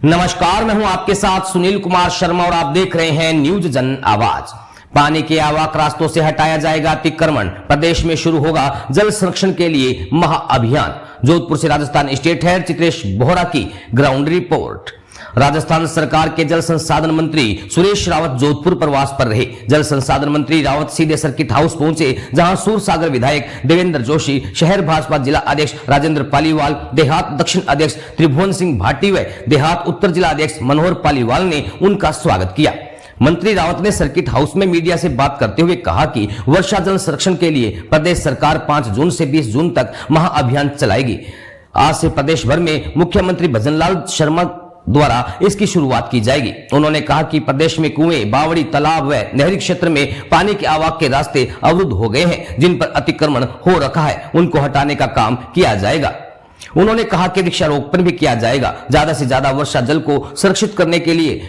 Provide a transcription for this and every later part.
नमस्कार, मैं हूं आपके साथ सुनील कुमार शर्मा और आप देख रहे हैं न्यूज जन आवाज। पानी के आवाक रास्तों से हटाया जाएगा अतिक्रमण, प्रदेश में शुरू होगा जल संरक्षण के लिए महाअभियान। जोधपुर से राजस्थान स्टेट हेड चित्रेश बोहरा की ग्राउंड रिपोर्ट। राजस्थान सरकार के जल संसाधन मंत्री सुरेश रावत जोधपुर प्रवास पर रहे। जल संसाधन मंत्री रावत सीधे सर्किट हाउस पहुंचे, जहां सूरसागर विधायक देवेंद्र जोशी, शहर भाजपा जिला अध्यक्ष राजेंद्र पालीवाल, देहात दक्षिण अध्यक्ष त्रिभुवन सिंह भाटी व देहात उत्तर जिला अध्यक्ष मनोहर पालीवाल ने उनका स्वागत किया। मंत्री रावत ने सर्किट हाउस में मीडिया से बात करते हुए कहा कि वर्षा जल संरक्षण के लिए प्रदेश सरकार 5 जून से 20 जून तक महाअभियान चलाएगी। आज से प्रदेश भर में मुख्यमंत्री भजनलाल शर्मा द्वारा इसकी शुरुआत की जाएगी। उन्होंने कहा कि प्रदेश में कुएं, बावड़ी, तालाब व नहरी क्षेत्र में पानी के आवाक के रास्ते अवरुद्ध हो गए हैं, जिन पर अतिक्रमण हो रखा है, उनको हटाने का काम किया जाएगा। उन्होंने कहा कि वृक्षारोपण भी किया जाएगा। ज्यादा से ज्यादा वर्षा जल को सुरक्षित करने के लिए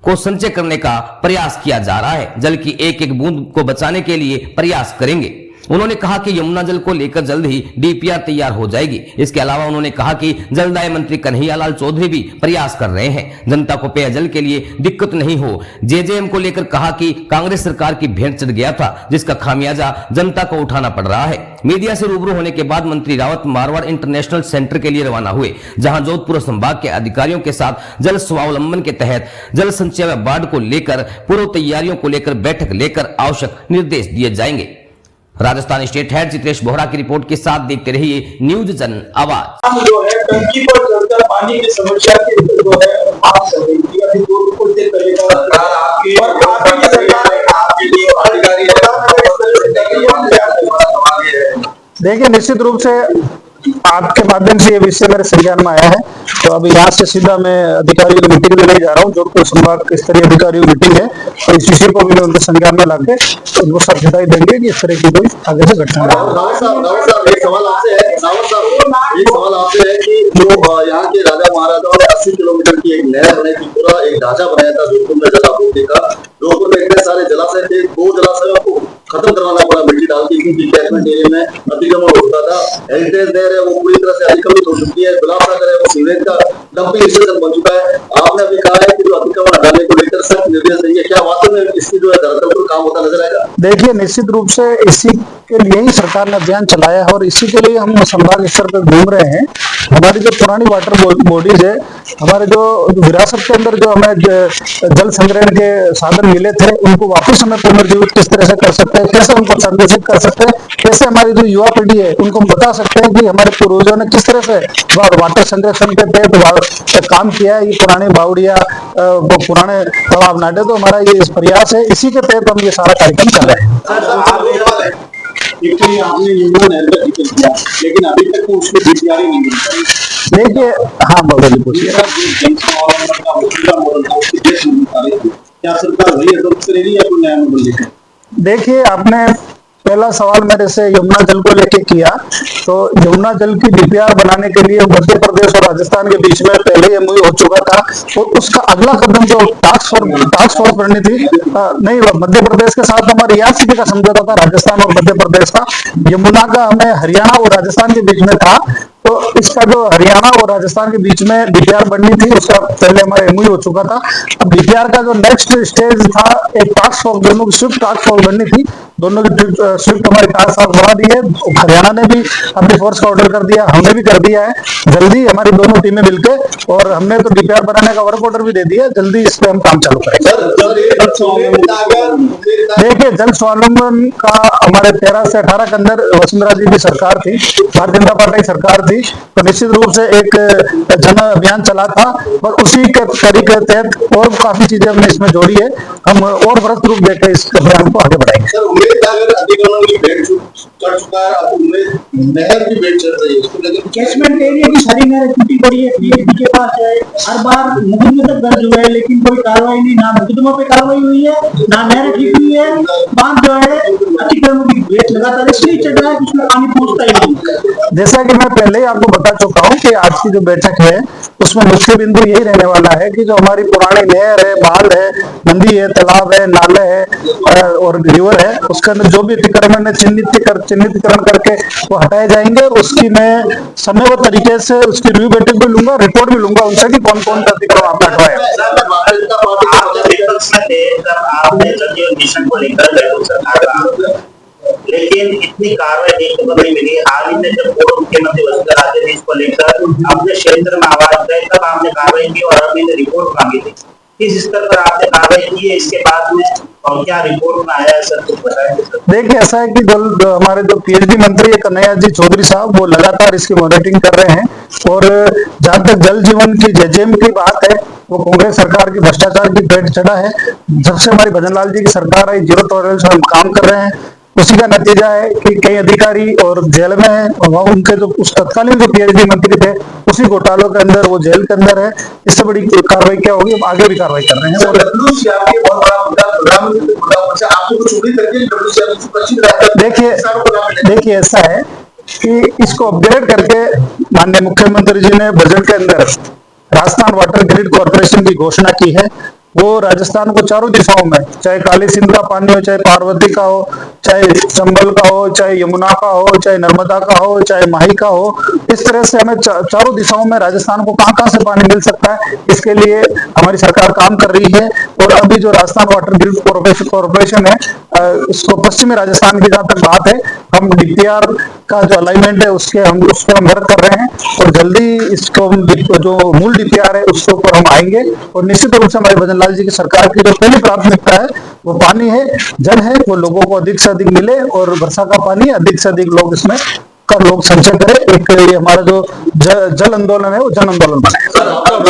संचय करने का प्रयास किया जा रहा है। जल की एक एक बूंद को बचाने के लिए प्रयास करेंगे। उन्होंने कहा कि यमुना जल को लेकर जल्द ही डीपीआर तैयार हो जाएगी। इसके अलावा उन्होंने कहा कि जलदाय मंत्री कन्हैयालाल चौधरी भी प्रयास कर रहे हैं, जनता को पेयजल के लिए दिक्कत नहीं हो। जेजेएम को लेकर कहा कि कांग्रेस सरकार की भेंट चढ़ गया था, जिसका खामियाजा जनता को उठाना पड़ रहा है। मीडिया से रूबरू होने के बाद मंत्री रावत मारवाड़ इंटरनेशनल सेंटर के लिए रवाना हुए, जहां जोधपुर संभाग के अधिकारियों के साथ जल स्वावलंबन के तहत जल संचय व बाढ़ को लेकर पूर्व तैयारियों को लेकर बैठक लेकर आवश्यक निर्देश दिए जाएंगे। राजस्थान स्टेट हेड चित्रेश बोहरा की रिपोर्ट के साथ देखते रहिए न्यूज जन आवाज। जो है टंकी पर चलकर पानी की समस्या के जो है आप सभी अभी जोधपुर से करेगा आपकी और आपकी सरकार आपके लिए अधिकारी देखिए, निश्चित रूप से आपके माध्यम से ये विषय मेरे संज्ञान में आया है, तो अभी यहाँ से सीधा मैं अधिकारियों की मीटिंग में नहीं जा रहा हूँ। जोधपुर संभाग स्तरीय अधिकारियों की मीटिंग है और इस विषय को भी मैं उनके संज्ञान में लाके उनको साझेदारी देंगे कि इस तरह की कोई आगे से घटना एक सवाल आपसे है कि जो यहाँ के राजा महाराजाओं ने 80 किलोमीटर की एक नहर बनाई थी, पूरा एक ढांचा बनाया था जोधपुर में जलापूर्ति का। जोधपुर में इतने सारे जलाशय थे, 2 जलाशयों को खत्म करवाना पड़ा मिट्टी डाल के, क्योंकि कैचमेंट एरिया में अतिक्रमण होता था। हेरिटेज नहर है वो पूरी तरह से अतिक्रमित हो चुकी है। गुलाब सागर है वो सीवरेज का डंपिंग स्टेशन बन चुका है। आपने अभी कहा है कि जो अतिक्रमण हटाने को लेकर सख्त निर्देश देंगे, क्या वास्तव में इसकी जो है धरातल पर काम होता नजर आएगा? देखिए, निश्चित रूप से इसी के लिए ही सरकार ने अभियान चलाया है और इसी के लिए हम संभाग स्तर पर घूम रहे हैं। हमारी जो पुरानी वाटर बॉडीज है, हमारे जो विरासत के अंदर जो हमें जल संग्रहण के साधन मिले थे, उनको वापस हमें पुनर्जीवित किस तरह से कर सकते हैं, कैसे उनको संरक्षित कर सकते हैं, कैसे हमारी जो युवा पीढ़ी है उनको हम बता सकते हैं कि हमारे पूर्वजों ने किस तरह से वाटर संरक्षण के तहत काम किया है। ये पुरानी बावड़िया, पुराने तालाब नाटे, तो हमारा ये प्रयास है, इसी के तहत हम ये सारा कार्यक्रम कर रहे हैं। आपने यमुना नहर का जिक्र किया, लेकिन अभी तक तो उसकी डीपीआर नहीं मिल पाई। देखिए, हाँ बाबा पूछिए। क्या सरकार वही अडॉप्ट करेगी या कोई नया मॉडल लेकर? देखिए, आपने पहला सवाल मेरे से यमुना जल को लेके किया, तो यमुना जल की डीपीआर बनाने के लिए मध्य प्रदेश और राजस्थान के बीच में पहले एमओयू हो चुका था और उसका अगला कदम जो टास्क फोर्स बननी थी, नहीं, मध्य प्रदेश के साथ हमारे याद का समझौता था, राजस्थान और मध्य प्रदेश का। यमुना का हमें हरियाणा और राजस्थान के बीच में था, तो इसका जो हरियाणा और राजस्थान के बीच में डीपीआर बननी थी, उसका पहले हमारा एमओयू हो चुका था। अब डीपीआर का जो नेक्स्ट स्टेज था, एक टास्क फोर्स, दोनों की स्विफ्ट टास्क फोर्स बननी थी, दोनों की स्विफ्ट हमारी टास्क फोर्स बना दी है। हरियाणा ने भी अपनी फोर्स का ऑर्डर कर दिया, हमने भी कर दिया है। जल्दी हमारी दोनों टीमें मिलकर, और हमने तो डीपीआर बनाने का वर्क ऑर्डर भी दे दिया, जल्दी इस पे हम काम चालू करेंगे। देखिए, जल स्वावलंबन का हमारे 13 से 18 के अंदर वसुंधरा जी की सरकार थी, भारतीय जनता पार्टी की सरकार थी, तो निश्चित रूप से एक जन अभियान चला था और उसी के तरीके के तहत और काफी चीजें हमने इसमें जोड़ी है। हम और व्रत रूप देकर इस अभियान को आगे बढ़ाएंगे। अतिक्रमण की भेंट चढ़ चुका है, अब नहर की भेंट चढ़ रही है, कैचमेंट एरिया की सारी नहरें टूटी पड़ी है, पीएचडी के पास है, हर बार मुकदमे तक दर्ज हुए हैं, लेकिन कोई कार्रवाई नहीं, ना मुकदमों पे कार्रवाई हुई है, ना नहरें ठीक हुई है। बांध जो है अतिक्रमण की भेंट लगातार इसलिए चढ़ रहा है कि उसमें पानी पहुंचता ही नहीं। जैसा कि मैं पहले पहले ही आपको बता चुका हूं कि आज की जो बैठक है उसमें मुख्य बिंदु यही रहने वाला है कि जो हमारी पुरानी नहर है, बाल है, नदी है, तालाब है, नाले है और रिवर है, उसके अंदर जो भी अतिक्रमण है चिन्हितकरण करके वो हटाए जाएंगे। उसकी मैं समयबद्ध तरीके से उसकी रिव्यू बैठक भी लूंगा, रिपोर्ट भी लूंगा उनसे कि कौन कौन सा अतिक्रमण आपने हटवाया। आपने जल जीवन मिशन को लेकर गठबंधन सरकार का, लेकिन इतनी कार्रवाई देखने को नहीं मिली। हाल ही में जब पूर्व मुख्यमंत्री वसुंधरा राजे ने इसको लेकर अपने क्षेत्र में आवाज उठाई तब आपने कार्रवाई की और अभी ने रिपोर्ट मांगी थी। किस स्तर पर आपने कार्रवाई की है इसके बाद में और क्या रिपोर्ट में आया है सर, कुछ बताएं। देखिए ऐसा है कि हमारे जो पीएचडी मंत्री है कन्हैया जी चौधरी साहब वो लगातार इसकी मॉनिटरिंग कर रहे हैं और जहां तक जल जीवन की जेजेएम की बात है वो कांग्रेस सरकार की भ्रष्टाचार की पेट चढ़ा है। जब से हमारी भजनलाल जी की सरकार आई जीरो टॉलरेंस में हम काम कर रहे हैं, उसी का नतीजा है कि कई अधिकारी और जेल में है और वहाँ उनके जो उस तत्कालीन जो पीएचडी मंत्री थे उसी घोटालों के अंदर वो जेल के अंदर है। इससे बड़ी कार्रवाई क्या होगी, हम आगे भी कार्रवाई कर रहे हैं। देखिए ऐसा है कि इसको अपग्रेड करके माननीय मुख्यमंत्री जी ने बजट के अंदर राजस्थान वाटर ग्रिड कॉर्पोरेशन की घोषणा की है। वो राजस्थान को चारों दिशाओं में, चाहे काली सिंध का पानी हो, चाहे पार्वती का हो, चाहे चंबल का हो, चाहे यमुना का हो, चाहे नर्मदा का हो, चाहे माही का हो, इस तरह से हमें चारों दिशाओं में राजस्थान को कहां कहां से पानी मिल सकता है इसके लिए हमारी सरकार काम कर रही है। और अभी जो राजस्थान वाटर ग्रिड कॉर्पोरेशन है उसको पश्चिमी राजस्थान की जहां तक बात है, हम डीपीआर का जो अलाइनमेंट है उस पर हम वर्क कर रहे हैं और जल्दी इसको जो मूल डीपीआर है उसके ऊपर हम आएंगे। और निश्चित रूप से हमारे भजनलाल जी की सरकार की जो पहली प्राथमिकता है वो पानी है, जल है, वो लोगों को अधिक से अधिक मिले और वर्षा का पानी अधिक से अधिक लोग इसमें कर लोग संचय करें। एक ये हमारा जो जल आंदोलन है वो जन आंदोलन बने।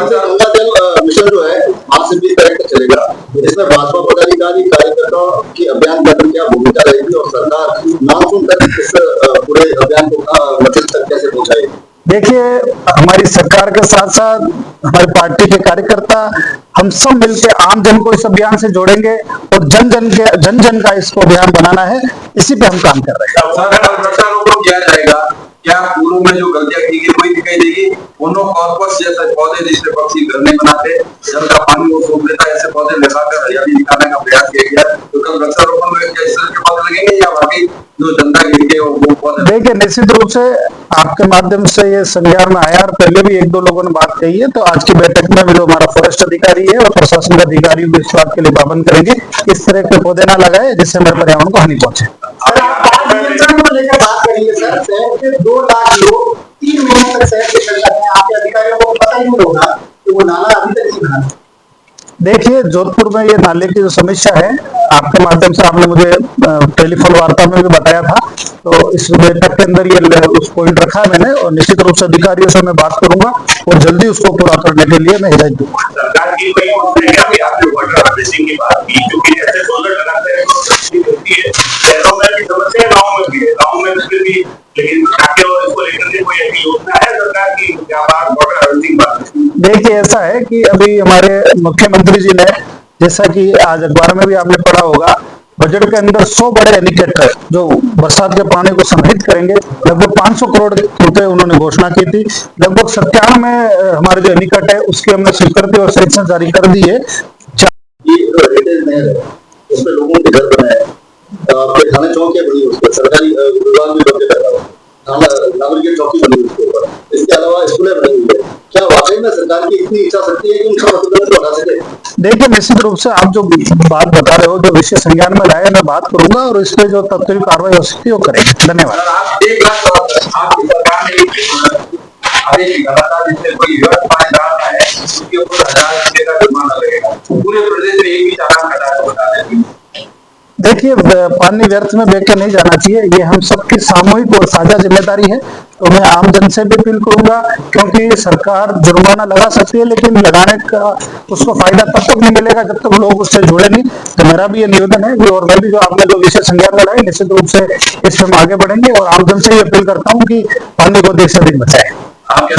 जल मिशन जो है आज से 20 तारीख तक चलेगा, इसमें भाजपा पदाधिकारी कार्यकर्ताओं की अभियान पर क्या भूमिका रहेगी और सरकार नाम सुनकर इस पूरे अभियान को मंजिल तक कैसे पहुंचाएगी? देखिए हमारी सरकार के साथ साथ हमारी पार्टी के कार्यकर्ता हम सब मिलकर आम जन को इस अभियान से जोड़ेंगे और जन जन का इसको अभियान बनाना है, इसी पे हम काम कर रहे हैं। वृक्षारोपण किया जाएगा, क्या पूर्व में जो गलतियां की गई वही दिखाई देगी? उन्हों कॉर्पस जैसे पौधे जिससे पक्षी घर नहीं बनाते, जल का पानी वो सोख लेता है, ऐसे पौधे लगाकर हरियाली निकालने का प्रयास किया गया। तो कल वृक्षारोपण में क्या इस तरह के पौधे लगेंगे या बाकी जो जनता गिरती है वो पौधे? देखिए निश्चित रूप से आपके माध्यम से ये संज्ञान में आया और पहले भी एक दो लोगों ने बात कही है, तो आज की बैठक में जो हमारा फॉरेस्ट अधिकारी है और प्रशासन अधिकारी भी इस बात के लिए पाबंद करेंगे इस तरह के पौधे ना लगाए जिससे हमारे पर्यावरण को हानि पहुंचे। को लेकर बात करिए सर, शहर के 2 लाख लोग 3 महीने तक शहर के चल रहे हैं, आपके अधिकारियों को पता ही नहीं होगा कि वो नाला अभी तक नहीं बना। देखिए जोधपुर में ये नाले की जो समस्या है आपके माध्यम से आपने मुझे टेलीफोन वार्ता में भी बताया था, तो इस बैठक के अंदर ये उस पॉइंट रखा है मैंने और निश्चित रूप से अधिकारियों से मैं बात करूंगा और जल्दी उसको पूरा करने के लिए मैं हिदायत दूंगा। सरकार की कोई आपने वाटर हार्वेस्टिंग की बात की, क्योंकि ऐसे सोलर लगाते हैं तो सस्ती होती है, शहरों में भी समस्या है, गाँव में भी है, गाँव में भी, लेकिन इसको लेकर कोई ऐसी योजना है सरकार की क्या बात वाटर हार्वेस्टिंग बात? देखिए ऐसा है कि अभी हमारे मुख्यमंत्री जी ने, जैसा कि आज अखबार में भी आपने पढ़ा होगा, बजट के अंदर 100 बड़े एनिकेटर जो बरसात के पानी को संग्रहित करेंगे, लगभग 500 करोड़ रुपए उन्होंने घोषणा की थी। लगभग 97 में हमारे जो एनिकट है उसकी हमने स्वीकृति और सेक्शन जारी कर दी है। उसमें लोगों के घर बनाए, आपके थाने चौकियां बनी, उस पर सरकारी विभाग भी बदले कर रहा है, नागरिक चौकी बनी उसके ऊपर, इसके अलावा स्कूलें बनी हुई है। क्या वाकई में सरकार की इतनी इच्छा शक्ति है कि उन सब अतिक्रमण को हटा सके? देखिए निश्चित रूप से आप जो बात बता रहे हो, जो विषय संज्ञान में लाए, मैं बात करूंगा और इस पे जो तत्काल कार्रवाई हो सकती है वो करेंगे। धन्यवाद। आपकी सरकार ने जिससे कोई व्यर्थ पानी डालता है उसके ऊपर 1000 रुपये का जुर्माना लगेगा। पूरे प्रदेश में एक भी चालान कटा है, बता दें। देखिए पानी व्यर्थ में बह के नहीं जाना चाहिए, ये हम सबकी सामूहिक और साझा जिम्मेदारी है। तो मैं आम जन से भी अपील करूंगा, क्योंकि सरकार जुर्माना लगा सकती है लेकिन लगाने का उसको फायदा तब तक नहीं मिलेगा जब तक लोग उससे जुड़े नहीं। तो मेरा भी ये निवेदन है कि और मैं भी जो आपने जो विषय संज्ञान में लाए निश्चित रूप से इस पर हम आगे बढ़ेंगे और आम जन से ये अपील करता हूँ कि पानी को अधिक से अधिक बचाए। आप क्या